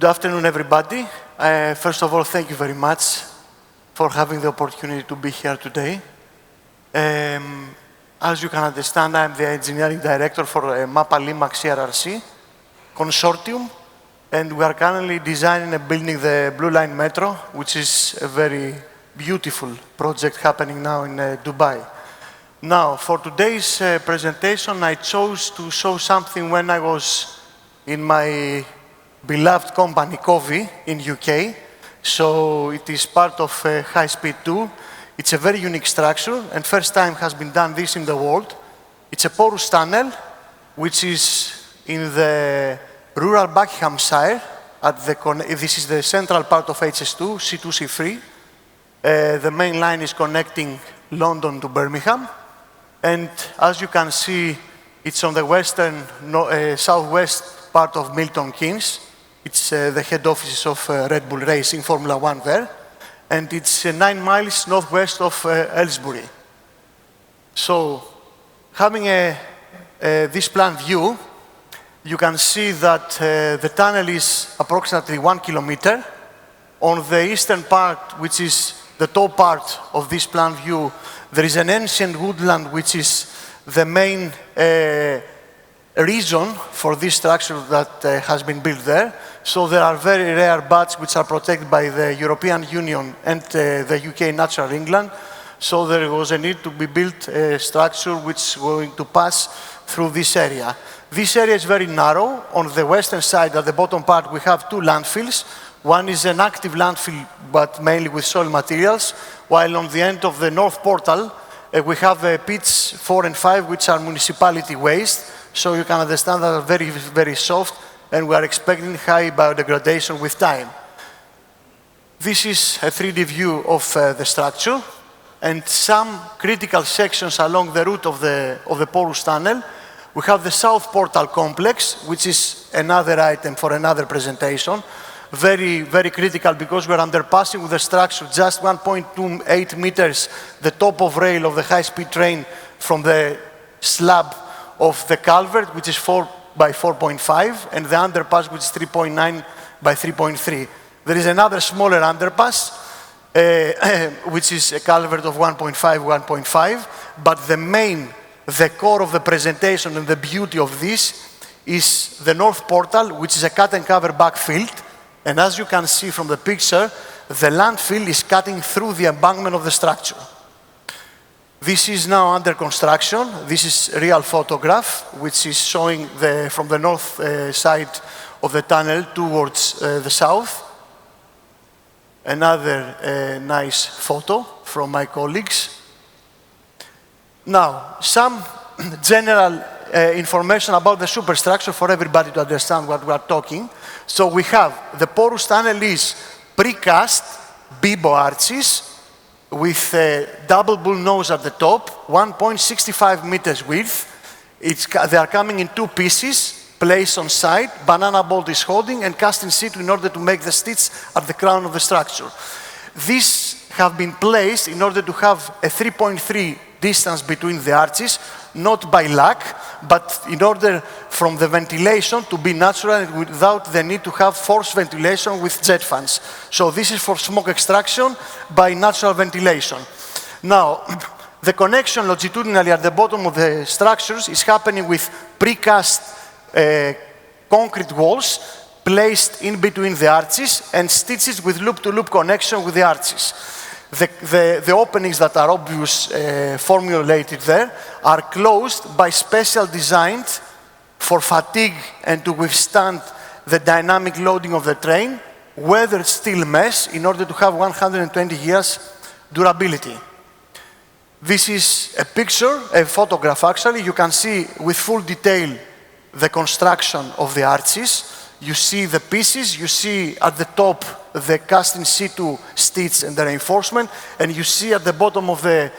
Good afternoon, everybody. First of all, thank you very much for having the opportunity to be here today. As you can understand, I'm the engineering director for MAPA-LIMAX CRRC Consortium, and we are currently designing and building the Blue Line Metro, which is a very beautiful project happening now in Dubai. Now, for today's presentation, I chose to show something when I was in my beloved company, COVI, in UK. So it is part of High Speed 2. It's a very unique structure, and first time has been done this in the world. It's a porous tunnel, which is in the rural Buckinghamshire. This is the central part of HS2, C2, C3. The main line is connecting London to Birmingham. And as you can see, it's on the western, southwest part of Milton Keynes. It's the head offices of Red Bull Racing, Formula 1 there. And it's 9 miles northwest of Aylesbury. So, having this plan view, you can see that the tunnel is approximately 1 kilometer. On the eastern part, which is the top part of this plan view, there is an ancient woodland, which is the main reason for this structure that has been built there. So there are very rare bats which are protected by the European Union and the UK Natural England. So there was a need to be built a structure which is going to pass through this area. This area is very narrow. On the western side, at the bottom part, we have 2 landfills. One is an active landfill, but mainly with soil materials, while on the end of the north portal, we have pits 4 and 5, which are municipality waste. So you can understand that are very, very soft, and we are expecting high biodegradation with time. This is a 3D view of the structure, and some critical sections along the route of the porous tunnel. We have the south portal complex, which is another item for another presentation. Very, very critical because we're underpassing with the structure just 1.28 meters, the top of rail of the high-speed train from the slab of the culvert, which is 4 by 4.5, and the underpass, which is 3.9 by 3.3. There is another smaller underpass, which is a culvert of 1.5, 1.5, but the core of the presentation and the beauty of this is the north portal, which is a cut and cover backfill. And as you can see from the picture, the landfill is cutting through the embankment of the structure. This is now under construction. This is a real photograph, which is showing from the north side of the tunnel towards the south. Another nice photo from my colleagues. Now, some general information about the superstructure for everybody to understand what we are talking. So we have the porous tunnel is precast bibo arches with a double bull nose at the top, 1.65 meters width. They are coming in 2 pieces, placed on side. Banana bolt is holding and cast in situ in order to make the stitch at the crown of the structure. These have been placed in order to have a 3.3 distance between the arches, not by luck, but in order from the ventilation to be natural and without the need to have forced ventilation with jet fans. So this is for smoke extraction by natural ventilation. Now, the connection longitudinally at the bottom of the structures is happening with precast concrete walls placed in between the arches and stitches with loop-to-loop connection with the arches. The openings that are obvious formulated there are closed by special design for fatigue and to withstand the dynamic loading of the train, weathered steel mesh in order to have 120 years durability. This is a picture, a photograph actually. You can see with full detail the construction of the arches. You see the pieces, you see at the top the cast in situ stitch and the reinforcement, and you see at the bottom of the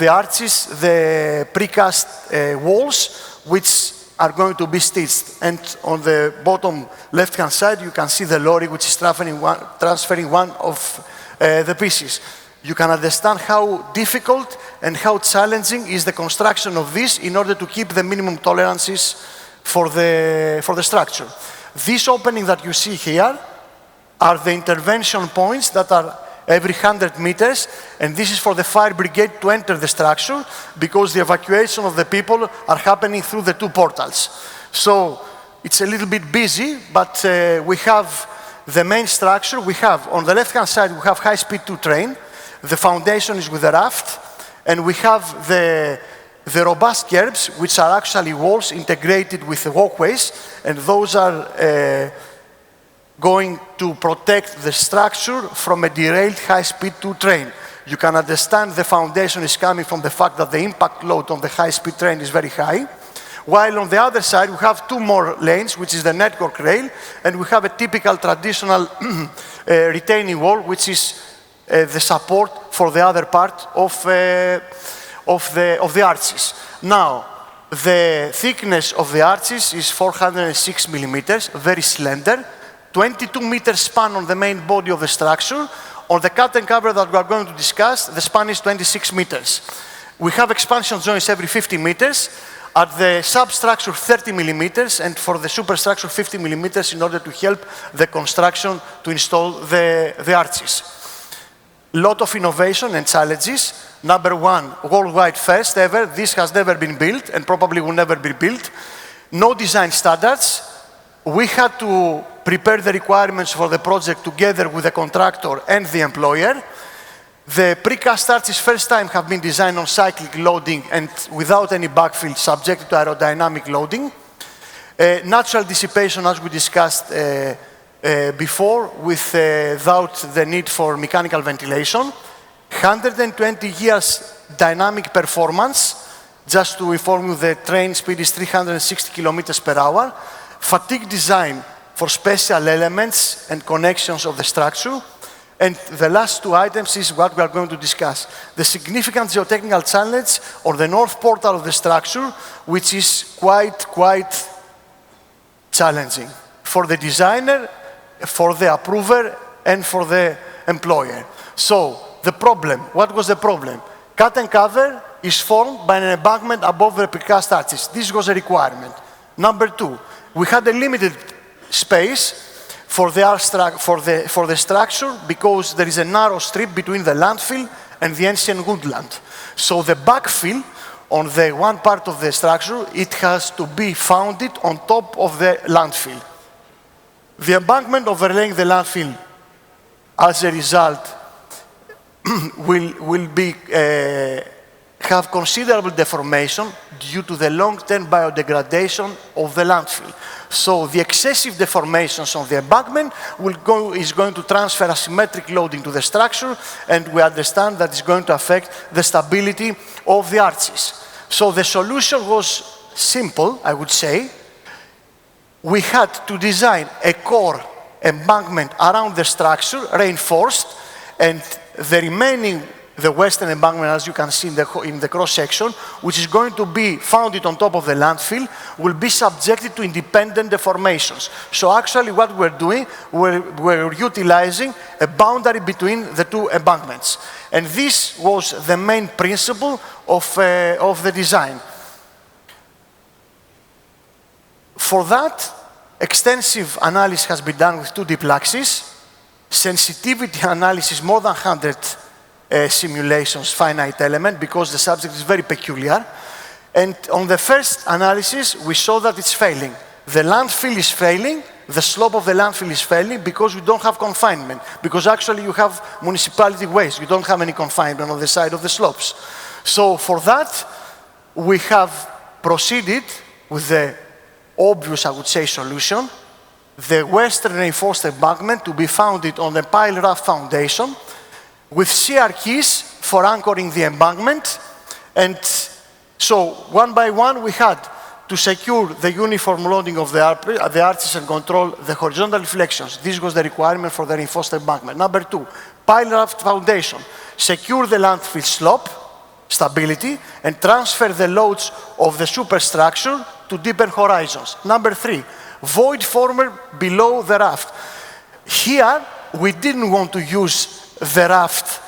arches the precast walls, which are going to be stitched. And on the bottom left-hand side, you can see the lorry, which is transferring one of the pieces. You can understand how difficult and how challenging is the construction of this in order to keep the minimum tolerances for the structure. This opening that you see here are the intervention points that are every 100 meters, and this is for the fire brigade to enter the structure because the evacuation of the people are happening through the two portals. So it's a little bit busy, but we have the main structure. We have, on the left-hand side, we have high-speed 2 train. The foundation is with the raft, and we have the robust curbs, which are actually walls integrated with the walkways, and those are going to protect the structure from a derailed high-speed 2 train. You can understand the foundation is coming from the fact that the impact load on the high-speed train is very high. While on the other side, we have 2 more lanes, which is the network rail, and we have a typical traditional retaining wall, which is the support for the other part of the arches. Now, the thickness of the arches is 406 millimeters, very slender, 22 meters span on the main body of the structure. On the cut and cover that we are going to discuss, the span is 26 meters. We have expansion joints every 50 meters, at the substructure 30 millimeters, and for the superstructure 50 millimeters in order to help the construction to install the arches. Lot of innovation and challenges. Number one, worldwide first ever, this has never been built and probably will never be built. No design standards. We had to prepare the requirements for the project together with the contractor and the employer. The precast arches first time have been designed on cyclic loading and without any backfill subject to aerodynamic loading. Natural dissipation, as we discussed before, without the need for mechanical ventilation. 120 years dynamic performance. Just to inform you, the train speed is 360 kilometers per hour. Fatigue design for special elements and connections of the structure. And the last 2 items is what we are going to discuss. The significant geotechnical challenge on the north portal of the structure, which is quite challenging for the designer, for the approver, and for the employer. So, the problem, what was the problem? Cut and cover is formed by an embankment above the precast arches. This was a requirement. Number 2, we had a limited space for the structure because there is a narrow strip between the landfill and the ancient woodland. So the backfill on the one part of the structure, it has to be founded on top of the landfill. The embankment overlaying the landfill, as a result, will have considerable deformation due to the long-term biodegradation of the landfill. So the excessive deformations on the embankment is going to transfer asymmetric loading to the structure, and we understand that it's going to affect the stability of the arches. So the solution was simple, I would say. We had to design a core embankment around the structure, reinforced, and the remaining, the western embankment, as you can see in the cross-section, which is going to be founded on top of the landfill, will be subjected to independent deformations. So actually what we're doing, we're utilizing a boundary between the 2 embankments. And this was the main principle of the design. For that, extensive analysis has been done with 2D pluxes, sensitivity analysis, more than 100 simulations, finite element, because the subject is very peculiar. And on the first analysis, we saw that it's failing. The landfill is failing, the slope of the landfill is failing because we don't have confinement. Because actually you have municipality waste, you don't have any confinement on the side of the slopes. So for that, we have proceeded with the obvious, I would say, solution. The western reinforced embankment to be founded on the pile raft foundation with CR keys for anchoring the embankment. And so, one by one, we had to secure the uniform loading of the arches and control the horizontal reflections. This was the requirement for the reinforced embankment. Number 2, pile raft foundation. Secure the landfill slope, stability, and transfer the loads of the superstructure to deeper horizons. Number 3, void former below the raft. Here, we didn't want to use the raft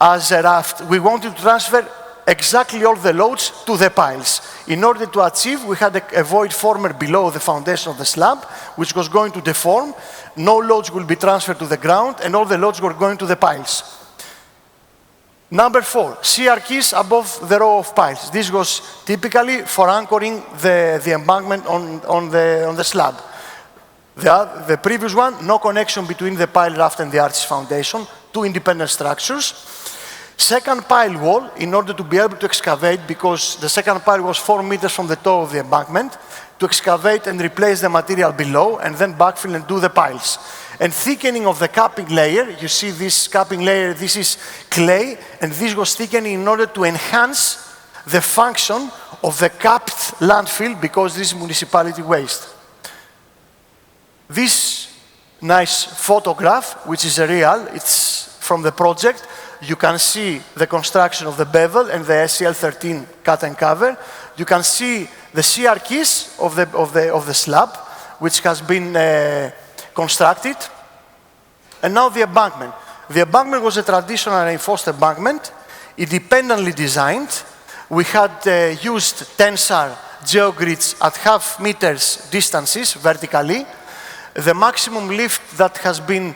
as a raft. We wanted to transfer exactly all the loads to the piles. In order to achieve, we had a void former below the foundation of the slab, which was going to deform. No loads will be transferred to the ground, and all the loads were going to the piles. Number 4, shear keys above the row of piles. This was typically for anchoring the embankment on the slab. The previous one, no connection between the pile raft and the arches foundation, 2 independent structures. Second pile wall, in order to be able to excavate, because the second pile was 4 meters from the top of the embankment, to excavate and replace the material below, and then backfill and do the piles. And thickening of the capping layer, you see this capping layer, this is clay, and this was thickening in order to enhance the function of the capped landfill, because this is municipality waste. This nice photograph, which is a real, it's from the project. You can see the construction of the bevel and the SCL13 cut and cover. You can see the shear keys of the slab, which has been constructed. And now the embankment. The embankment was a traditional reinforced embankment, independently designed. We had used tensile geogrids at half meters distances vertically. The maximum lift that has been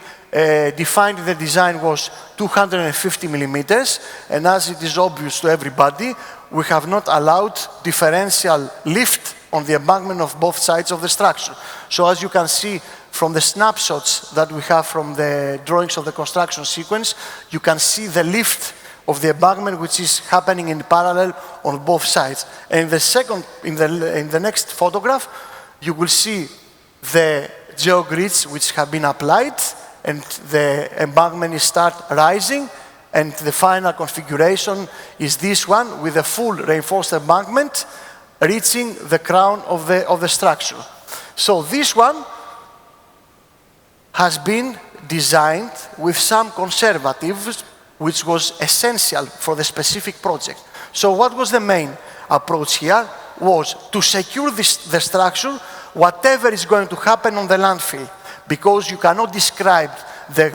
defined in the design was 250 millimeters, and as it is obvious to everybody, we have not allowed differential lift on the embankment of both sides of the structure. So as you can see from the snapshots that we have from the drawings of the construction sequence, you can see the lift of the embankment which is happening in parallel on both sides. And in the next photograph, you will see the geogrids which have been applied, and the embankment start rising, and the final configuration is this one with a full reinforced embankment reaching the crown of the structure. So this one has been designed with some conservatives, which was essential for the specific project. So what was the main approach here? Was to secure the structure, whatever is going to happen on the landfill, because you cannot describe the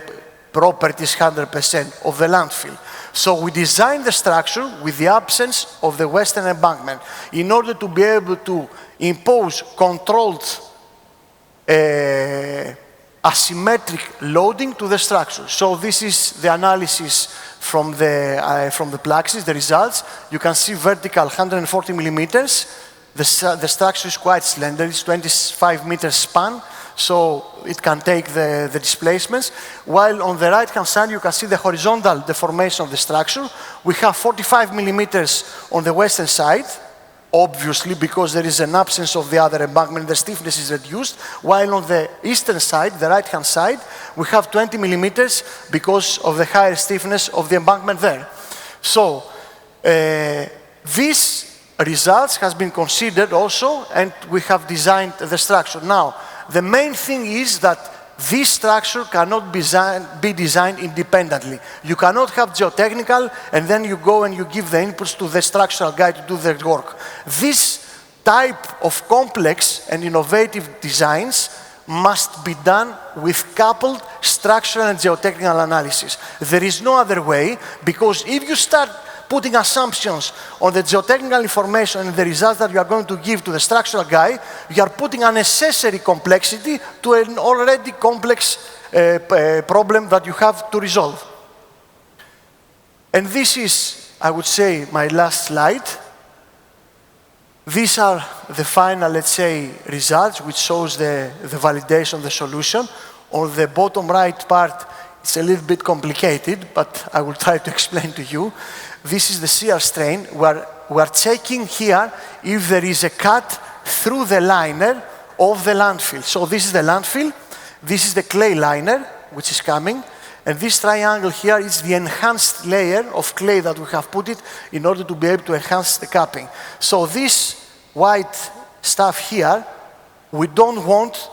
properties 100% of the landfill. So we designed the structure with the absence of the western embankment in order to be able to impose controlled asymmetric loading to the structure. So this is the analysis from the Plaxis, the results. You can see vertical 140 millimeters. The structure is quite slender, it's 25 meters span, so it can take the displacements. While on the right-hand side, you can see the horizontal deformation of the structure. We have 45 millimeters on the western side, obviously, because there is an absence of the other embankment, the stiffness is reduced. While on the eastern side, the right-hand side, we have 20 millimeters because of the higher stiffness of the embankment there. So, this results has been considered also, and we have designed the structure. Now, the main thing is that this structure cannot be designed independently. You cannot have geotechnical and then you go and you give the inputs to the structural guy to do the work. This type of complex and innovative designs must be done with coupled structural and geotechnical analysis. There is no other way, because if you start putting assumptions on the geotechnical information and the results that you are going to give to the structural guy, you are putting unnecessary complexity to an already complex problem that you have to resolve. And this is, I would say, my last slide. These are the final, let's say, results, which shows the validation of the solution. On the bottom right part, it's a little bit complicated, but I will try to explain to you. This is the shear strain. We are checking here if there is a cut through the liner of the landfill. So this is the landfill. This is the clay liner, which is coming. And this triangle here is the enhanced layer of clay that we have put it in order to be able to enhance the capping. So this white stuff here, we don't want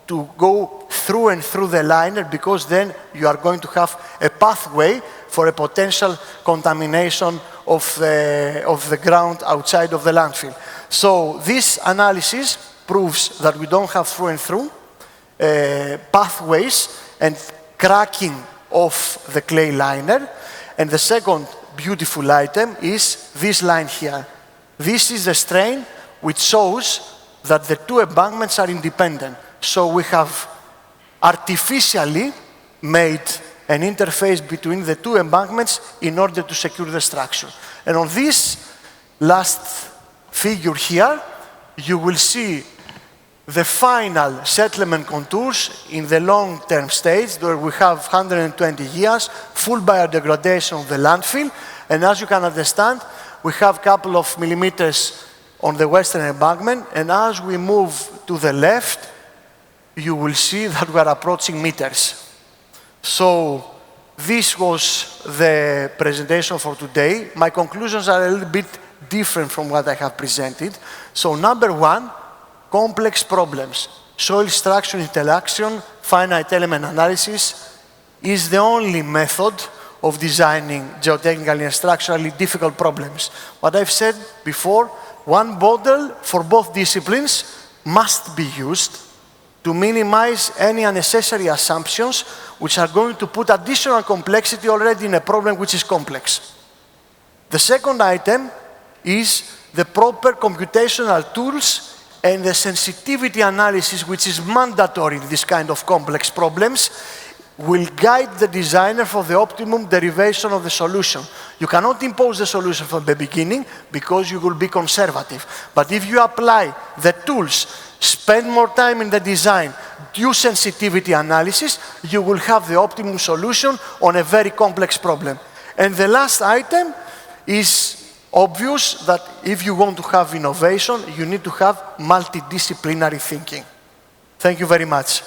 to go through and through the liner, because then you are going to have a pathway for a potential contamination of the ground outside of the landfill. So this analysis proves that we don't have through and through pathways and cracking of the clay liner. And the second beautiful item is this line here. This is the strain which shows that the two embankments are independent. So we have artificially made an interface between the two embankments in order to secure the structure. And on this last figure here, you will see the final settlement contours in the long-term stage, where we have 120 years, full biodegradation of the landfill. And as you can understand, we have a couple of millimeters on the western embankment. And as we move to the left, you will see that we are approaching meters. So this was the presentation for today. My conclusions are a little bit different from what I have presented. So number one, complex problems. Soil structure interaction, finite element analysis is the only method of designing geotechnically and structurally difficult problems. What I've said before, one model for both disciplines must be used to minimize any unnecessary assumptions which are going to put additional complexity already in a problem which is complex. The second item is the proper computational tools and the sensitivity analysis, which is mandatory in this kind of complex problems, will guide the designer for the optimum derivation of the solution. You cannot impose the solution from the beginning because you will be conservative. But if you apply the tools, spend more time in the design, do sensitivity analysis, you will have the optimum solution on a very complex problem. And the last item is obvious that if you want to have innovation, you need to have multidisciplinary thinking. Thank you very much.